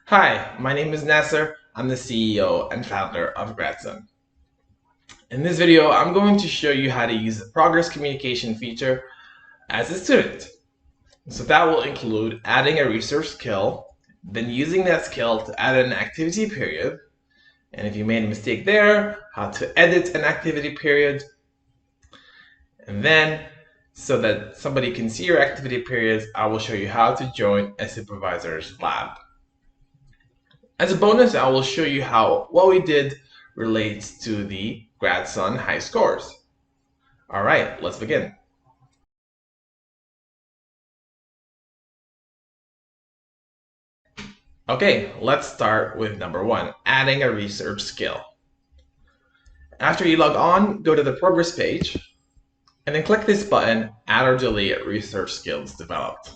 Hi, my name is Nasser. I'm the CEO and founder of Gradsun. In this video, I'm going to show you how to use the progress communication feature as a student. So that will include adding a research skill, then using that skill to add an activity period, and if you made a mistake there, how to edit an activity period, and then so that somebody can see your activity periods, I will show you how to join a supervisor's lab. As a bonus, I will show you how what we did relates to the Gradsun high scores. All right, let's begin. Okay, let's start with number one, adding a research skill. After you log on, go to the progress page, and then click this button, Add or Delete Research Skills Developed.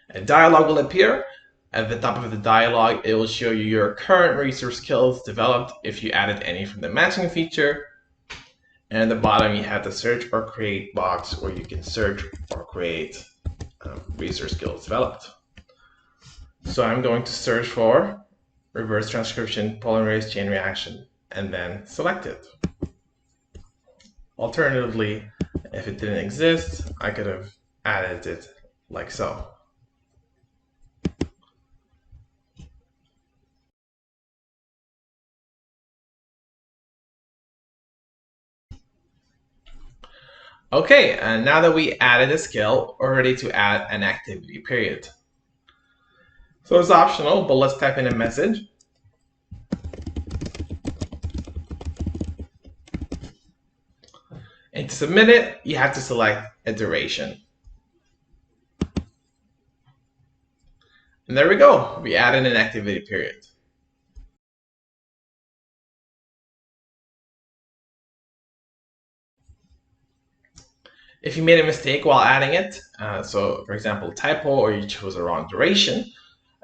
A dialog will appear. At the top of the dialog, it will show you your current research skills developed if you added any from the matching feature. And at the bottom, you have the search or create box where you can search or create research skills developed. So I'm going to search for reverse transcription polymerase chain reaction and then select it. Alternatively, if it didn't exist, I could have added it like so. Okay, and now that we added a skill, we're ready to add an activity period. So it's optional, but let's type in a message. And to submit it, you have to select a duration. And there we go, we added an activity period. If you made a mistake while adding it, so for example, typo or you chose the wrong duration,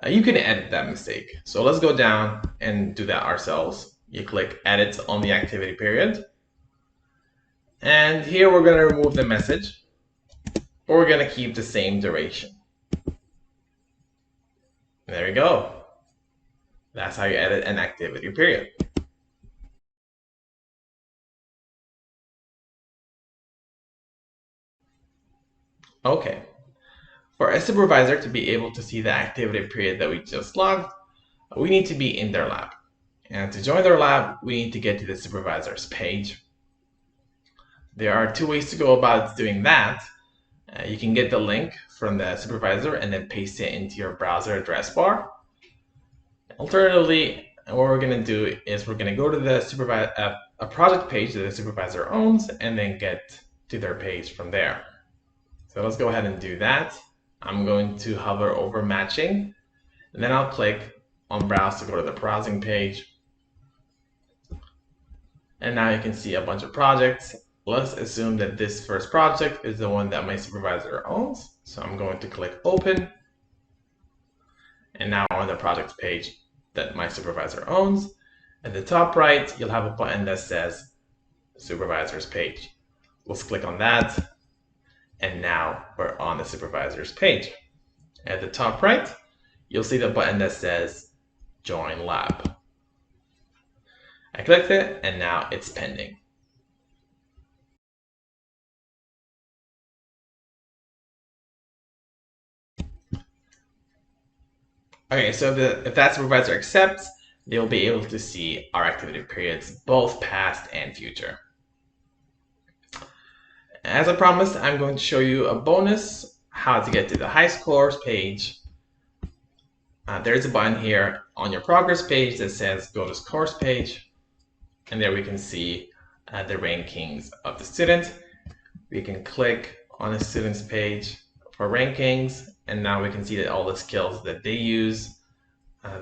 you can edit that mistake. So let's go down and do that ourselves. You click edit on the activity period. And here we're going to remove the message, or we're going to keep the same duration. There you go. That's how you edit an activity period. Okay. For a supervisor to be able to see the activity period that we just logged, we need to be in their lab. And to join their lab, we need to get to the supervisor's page. There are two ways to go about doing that. You can get the link from the supervisor and then paste it into your browser address bar. Alternatively, what we're going to do is we're going to go to the a project page that the supervisor owns and then get to their page from there. So let's go ahead and do that. I'm going to hover over matching, and then I'll click on browse to go to the browsing page. And now you can see a bunch of projects. Let's assume that this first project is the one that my supervisor owns. So I'm going to click open. And now on the project page that my supervisor owns, at the top right, you'll have a button that says supervisor's page. Let's click on that. And now we're on the supervisor's page. At the top right, you'll see the button that says join lab. I clicked it and now it's pending. Okay, so if that supervisor accepts, they'll be able to see our activity periods, both past and future. As I promised, I'm going to show you a bonus, how to get to the high scores page. There's a button here on your progress page that says go to scores page. And there we can see the rankings of the student. We can click on the student's page for rankings, and now we can see that all the skills that they use.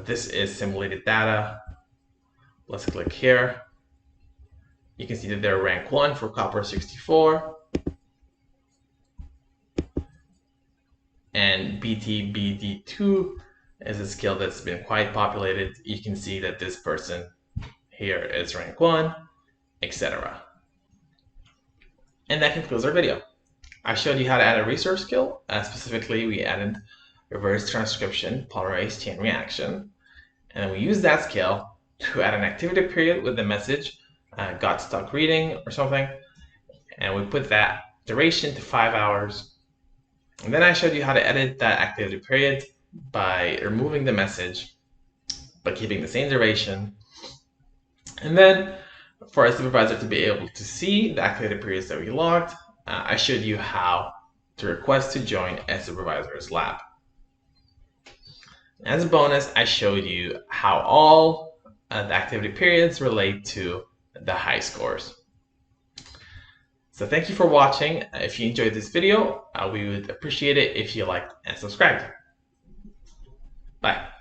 This is simulated data. Let's click here. You can see that they're rank 1 for copper 64. And BTBD2 is a skill that's been quite populated. You can see that this person here is rank 1, etc. And that concludes our video. I showed you how to add a research skill. Specifically, we added reverse transcription, polymerase chain reaction. And we use that skill to add an activity period with the message, got stuck reading or something. And we put that duration to 5 hours. And then I showed you how to edit that activity period by removing the message, but keeping the same duration. And then for a supervisor to be able to see the activity periods that we logged, I showed you how to request to join a supervisor's lab. As a bonus, I showed you how all the activity periods relate to the high scores. So thank you for watching. If you enjoyed this video, we would appreciate it if you liked and subscribed. Bye.